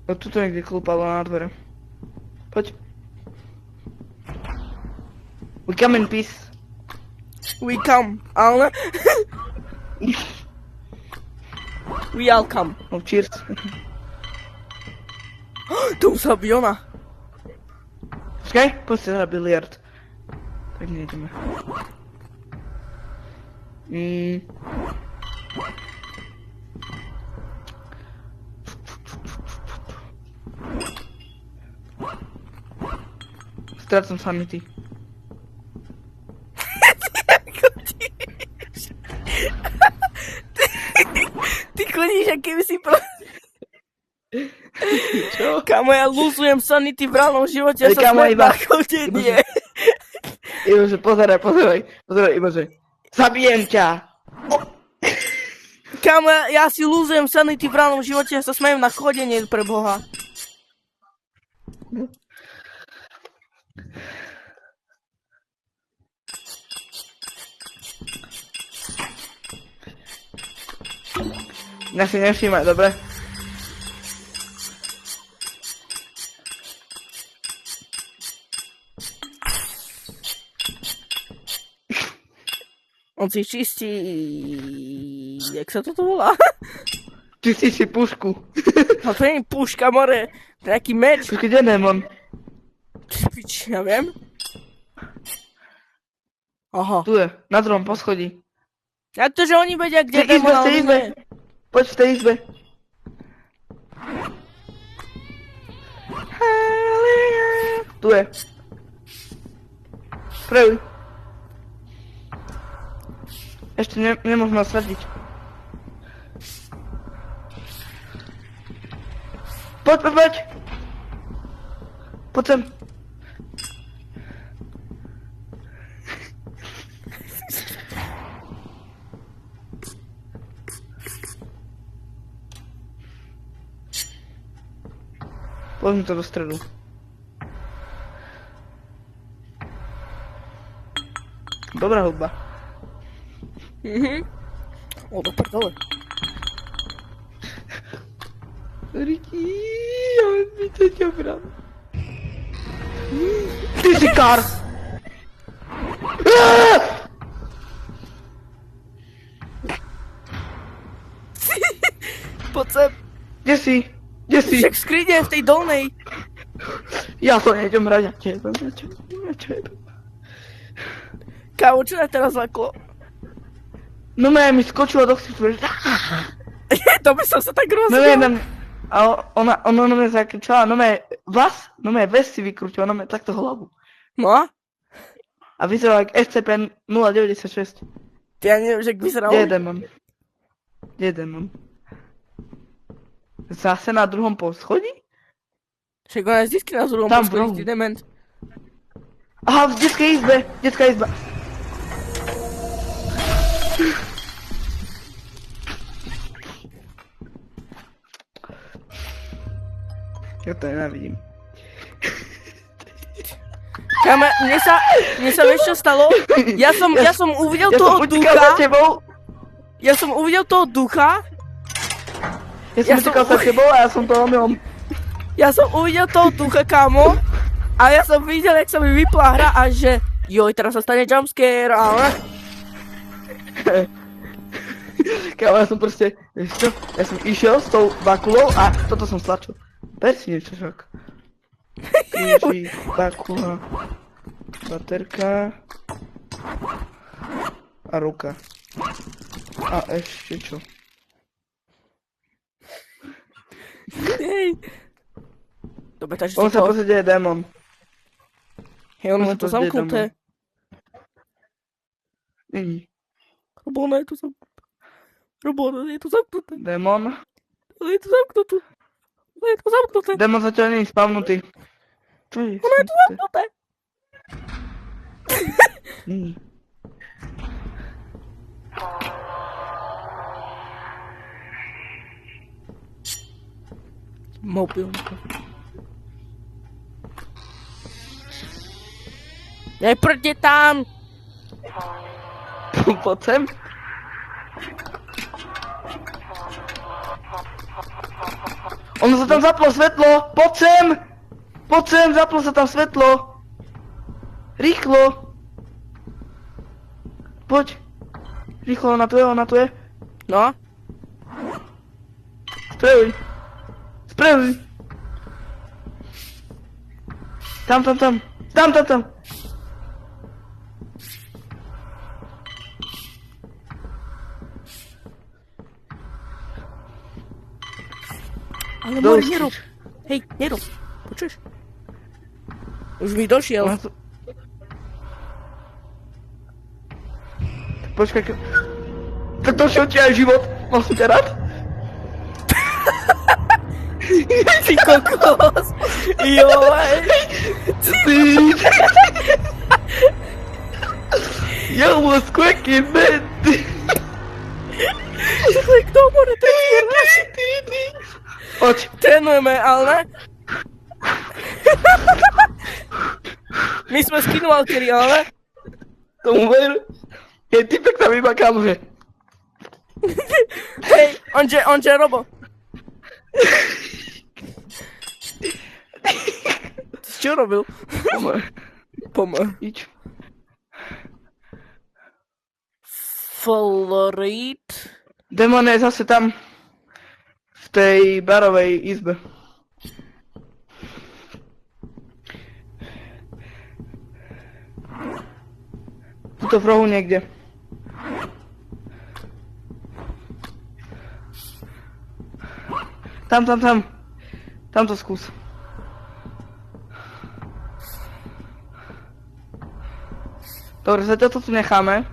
No, tuto niekde klopalo na dvere. Poď. We come in peace. We come, ale... We all come. No, cheers. Tu sa Biona. Počkaj, poď si hrať biliard. Tak nejdeme. Strácam sanity. Ty chodíš, aký by si pro... Čo? Kamo, ja lúzujem sanity v reálnom živote a sa Kamo, smiem iba- na chodenie. Ibože, pozeraj, Ibože. Zabijem ťa! Kamo, ja si lúzujem sanity v reálnom živote a sa smejem na chodenie pre Boha. Ja si nevšímaj, dobre? On si čistí... Jak sa toto volá? Čistí si pušku. No to nie je puška, more. To je nejaký meč. Počkej, kde je démon? Pič, ja viem. Aha. Tu je, na druhom poschodí. Jak to, že oni vedia, kde V tej izbe, demon, v tej ale izbe. nie. Poď v tej izbe. Tu je. Prejuj. Ešte nemôžeme ho sadiť. Poď. Poď sem. Poďme to do stredu. Dobrá hudba. O, do prdele. Ricky, ja mi to ťa brám. Ty si kar! Poď sem. Kde si? Kde si? Však skrine je v tej dolnej. Ja to nejdem hrať, ja tebe. Kámo, čo na teraz zaklo? No mi skočila do ksifu. To by som sa tak No rozhodol. a ona na mňa zakričala, ves si vykrútila, takto hlavu. No? A vyzerala jak SCP-096. Ty ja neviem, že ak vyzeral. Kde je démon? Zase na druhom poschodí? Však ona je vždycky na druhom Tam v poschodí, rohu. ty dement. Aha, v detskej izbe, detská izba. Ja to nenávidím. Mne sa vieš čo stalo? Ja som uvidel toho ducha. Ja som uvidel toho ducha. Ja som utekal za tebou a ja som to omylom. Ja som uvidel toho ducha, kámo. A ja som videl, jak sa mi vypla hra a že joj, teraz sa stane jumpscare, ale... Kámo, ja som proste, vieš čo, ja som išiel s tou bakulou a toto som stlačil. Ber si niečo však. Kríži, bakula, baterka a ruka. A ešte čo? Hej. Dobre, takže On sa proste deje démon. Hej, ono je to zamknuté. Není. Robona je tu zamknuté. Robona je tu zamknuté. Démon. Je tu zamknuté. Je tu zamknuté. Démon zatiaľ není spavnutý. Čo je? Ono je tu zamknuté. Není. Mobilka. Neprde tam! Poď sem. Ono sa tam zaplo svetlo! Poď sem! Poď sem, zaplo sa tam svetlo! Rýchlo! Poď! Rýchlo, ona tu je. No? Sprejuj! Sprejuj! Tam! Ale Mori, nerob! Hej, nerob! Počuješ? Už mi došiel. Počkaj, tak to ti aj život. Mal som ťa rád? Ty kokos! Joj! You was quick in bed. Kto môže trénovať? Poď. Trénujeme, ale ne? My sme skinwalkeri, ale? Tomu ver. Je typek tam iba kamože. Hej, onže Robo. Čo robil? Pomer. Iď. Florid. Demon je zase tam. V tej barovej izbe. Tuto v rohu niekde. Tam. Tam to skús. Dobre, zatiaľ to tu necháme.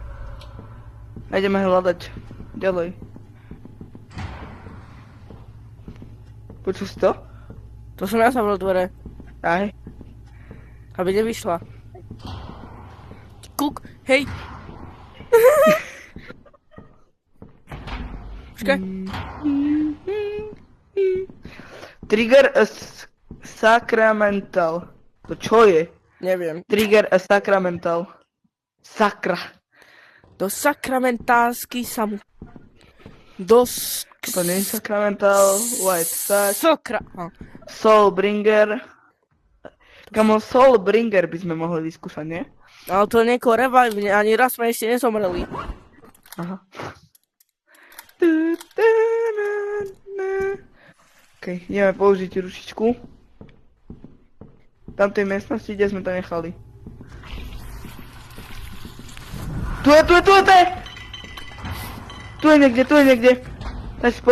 A ideme hľadať ďalej. Počul si to? To som ja zavrel dvere. Aj. Aby nevyšla. Kuk, hej. Počkaj. Trigger a sacramental. To čo je? Neviem. Trigger a sacramental. Sakra. Do sakramentálsky sam... Do... To nie je sacramental, white sack. Sokra... Soulbringer. Kamo, Soulbringer by sme mohli vyskúšať, nie? Ale to niekoho revive, ani raz sme ešte nezomreli. Aha. Ok, ideme použiť ručičku. Tam tej miestnosti, kde sme to nechali. Tu je! Tu je niekde. Daj si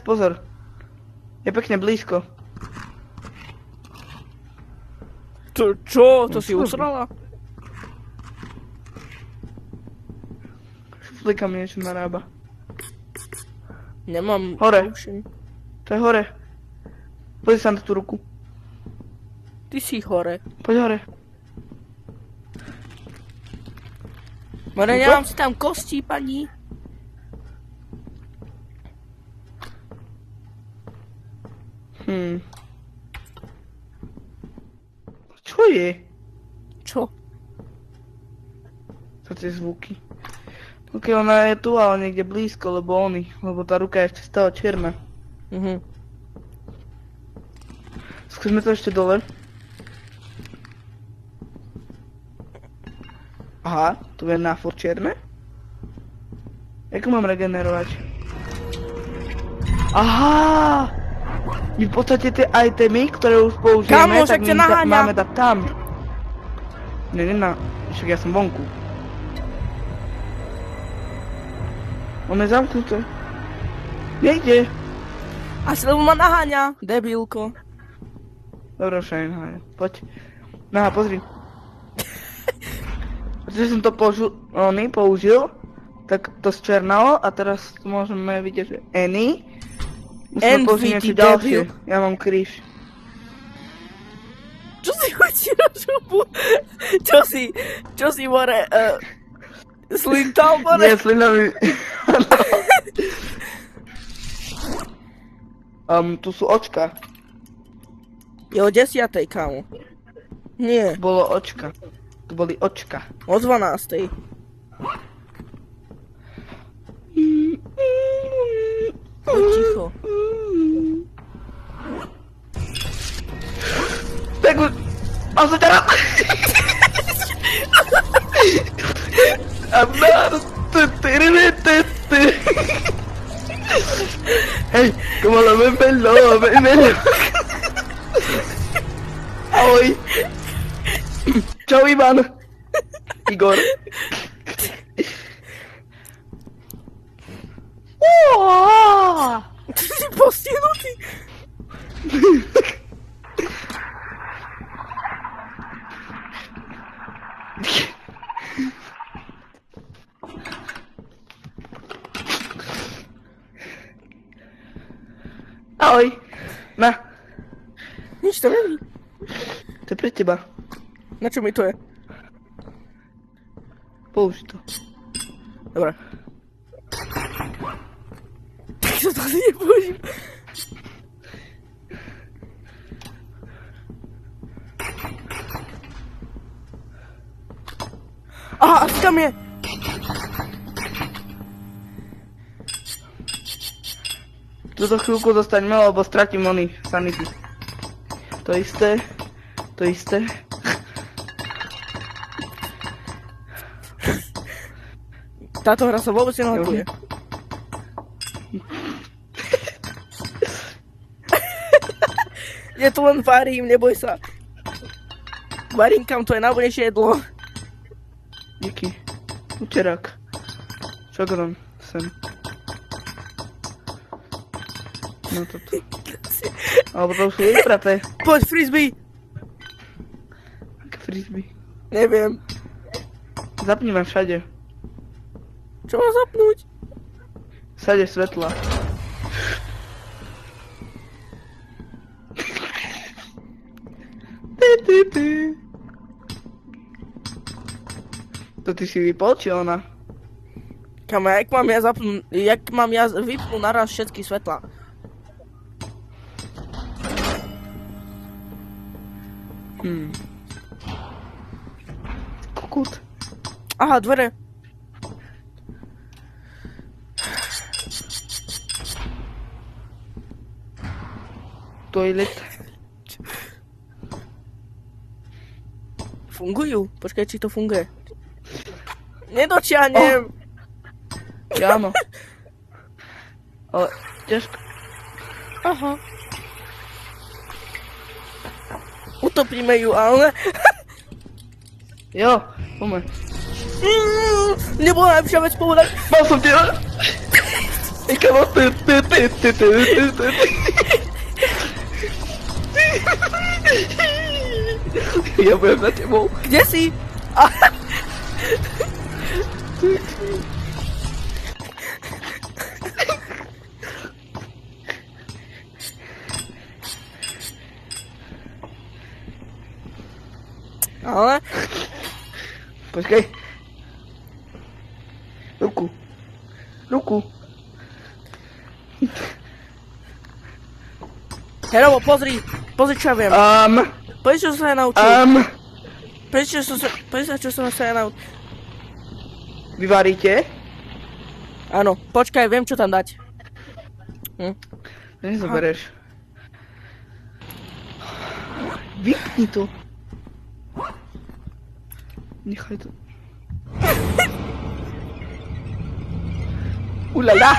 pozor. Je pekne blízko. Čo? To si usrala? Šuflíka mi niečo narába. Nemám... Hore. Rušení. To je hore. Poď sa na tú ruku. Ty si hore. Poď hore. More, nemám si tam kosti, pani. je? Čo? Čo tie zvuky? Ok, ona je tu, ale niekde blízko, lebo tá ruka je ešte stále čierna. Skúsme to ešte dole. Aha, tu je na furt čierne. Ako mám regenerovať? Aha! My v podstate tie itemy, ktoré už použijeme, Kámo, tak však ťa my naháňa. máme dať tam. Však ja som vonku. On je zamknuté. Nejde. Asi lebo ma naháňa, debilko. Dobre, už aj naháňa. Poď. Aha, pozri. Pretože som to použil, tak to zčernalo a teraz tu môžeme vidieť, že Any. Musíme použiť niečo ďalšie. Ja mám kríž. Čo si chodí na župu? Čo si more, slintal, more? Nie, slinami. Tu sú očka. Je o 10, kámo. Nie, Bolo očka. Tu boli očka. o 12. Poď ticho. Tak už... Mám sa teraz... A hej, como lo ven pelo, ahoj. Čau Ivan. Igor. Ty si postihnutý. Ahoj. Na, Nič to není. to je pre teba. Na čo mi to je? Použi to. Dobre. Tak to asi nepoužijem. Aha, asi tam je. Túto chvíľku dostaňme, lebo stratím sanity. To isté. Táto hra sa vôbec nenahľaduje. Ja tu len varím, neboj sa. Varím, kam to je najvodnejšie jedlo. Díky. Uterák. Čogron, sem. No toto. Alebo to už sú vypraté. Poď, frisbee. Aké frisbee. Neviem. Zapnime všade. Čo mám zapnúť? Všade svetla. To ty si vypol, či ona? Kamo, jak mám ja vypnúť naraz všetky svetlá? Kokut. Aha, dvere. Toilet. Fungujú? Počkaj, či to funguje. Nedočiahnem. Áno. Ale ťažko. Aha. Utopíme ju, ale... Jo, poďme. Nebola najlepšia vec povedať. Mal som ťa. Kamo, ja budem za tebou. Kde si? Ale... Počkaj. Ruku. Herovo, pozri čo ja viem. Pozri, čo sa ja naučil. Prečo som sa ja naut... Vyvaríte? Áno, počkaj, viem čo tam dať. To nezoberieš. Vypni to. Nechaj to. Ulala!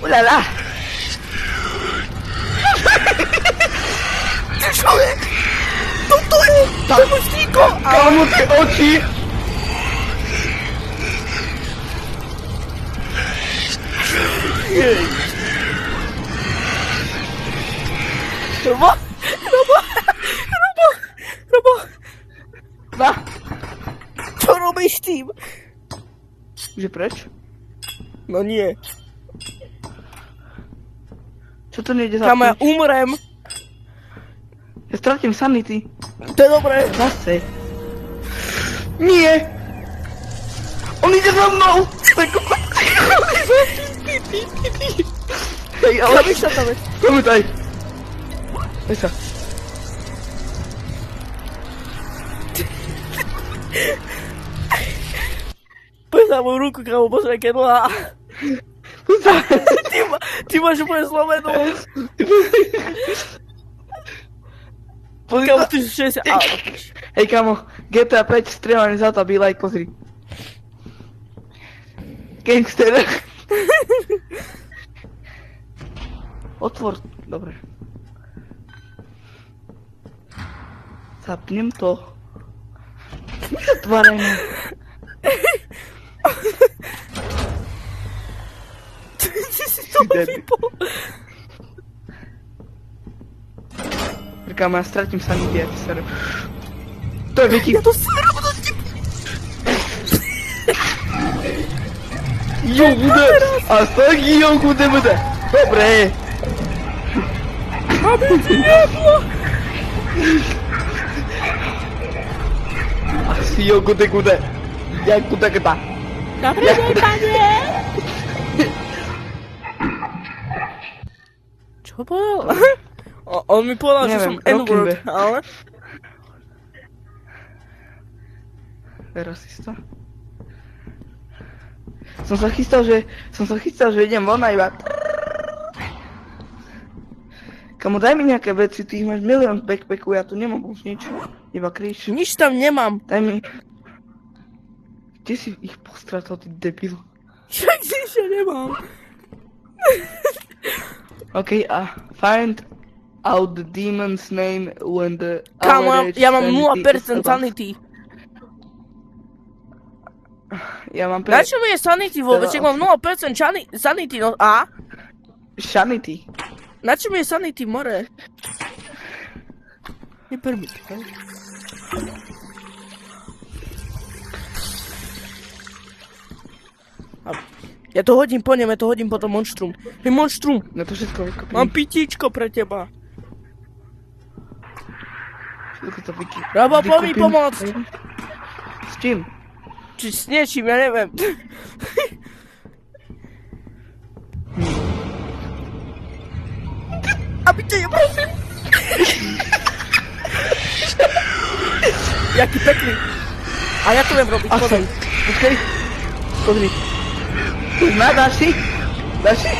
Ulala! Ty človek! Toto je! To je môj strýko! Kámo, tie oči! Robo! Na! Čo robíš tým? Že preč? No nie. Čo to nejde Kam ja zapnúť? umrem. Ja stratím sanity. To je dobré. Zase. Nie! On ide za mnou! Hej, ale... Zabíš sa tam. Pamätaj! Hej sa. Poď na moju ruku, kámo, pozri, aké dlhá. Pusa! Ty máš úplne zlomenú. Pozri Kámo, sa. ty si 60... Hej kamo, GTA 5 strieľaný za to, be like, pozri. Gangster. Otvor, dobre. Zapnem to. Nezatvárajme. Ty si to vypol. Kámo, ja stratím sanity, ja ti serem. To je vytip. Ja to serem do teba. Jo, bude. A tak jo, bude. Dobre. Aby ti jeblo. Asi jo, bude. Jak bude kda. Dobre, pane. Čo povedal? On mi povedal, že som Neviem, N-word, ale... Je rasista. Som sa chystal, že idem von a iba... Kamo, daj mi nejaké veci, ty ich máš milión v backpacku, ja tu nemám už nič. Iba kríž. Nič tam nemám. Daj mi... Kde si ich postratil, ty debil? Však si ešte nemám. OK, find out the demon's name when the Kámo, average ja mám sanity 0% is above. sanity. Ja mám Na čo mi je sanity vôbec? Čak mám 0% sanity, no a? Sanity. Na čo mi je sanity, more? Neper mi to. Ja to hodím po ňom, ja to hodím po tom monštrum. Hej, monštrum, No to všetko vykopím. mám pitíčko pre teba. Všetko to vykopím. Robo, poď mi pomôcť. S čím? Či s niečím, ja neviem. Aby ťa neprosím. Jaký pekný. A ja to viem robiť, A pozri. som. Počkej. Pozri. Na, dáš si? Dáš si?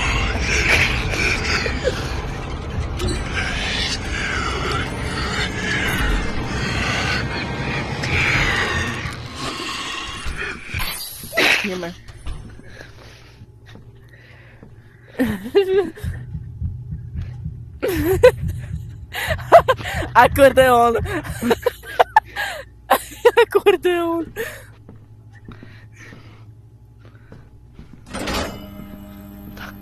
Ideme. Akordeón. Akordeón. Tak.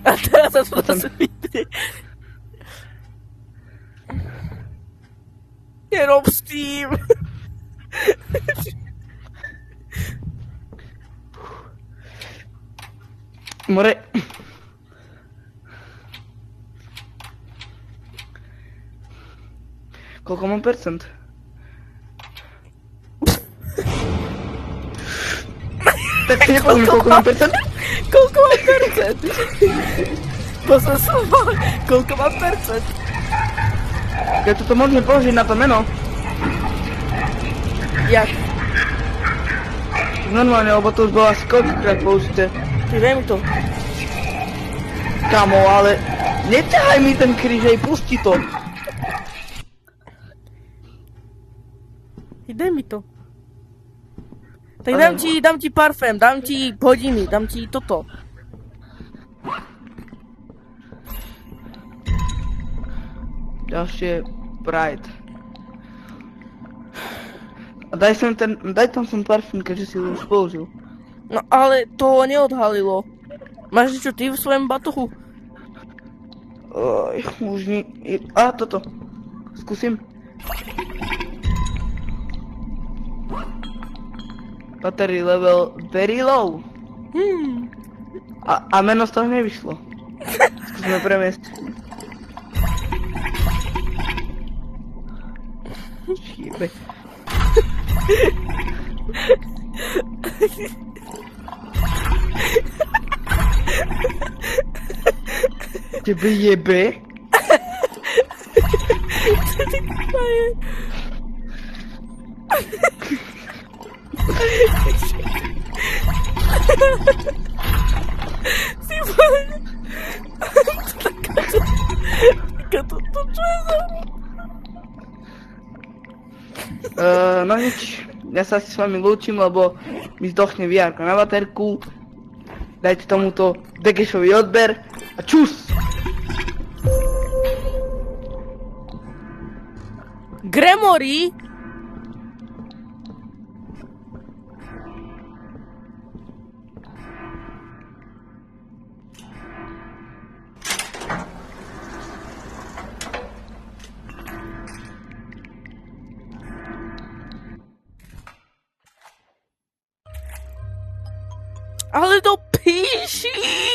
A teraz sa to zase vypne. Nerob s tým. More. Koľko mám percent? Tak si nepozmi, koľko mám percent? Koľko mám percent? Pozor sa, koľko mám percent? Keď toto môžeme položiť na to meno. Jak? Normálne, lebo to už bola skoľkokrát použité. Ty viem to. Kamo, ale neťahaj mi ten kríž, hej, pusti to. Daj mi to. Tak dám ti parfém, dám ti hodiny, dám ti toto. Ďalšie Pride. A daj tam som parfüm, keďže si ho už použil. No ale to neodhalilo. Máš niečo ty v svojom batohu? Už nie... A, toto. Skúsim. Battery level very low. A meno z toho nevyšlo. Skúsme premesť. Šiebe. Tebe jebe? Ty vole. To čo je za... No nič, ja sa asi s vami lúčim, lebo mi zdochne VR na baterku. Dajte tomuto Dekešovi odber a čus! Gremory? Ale to píši!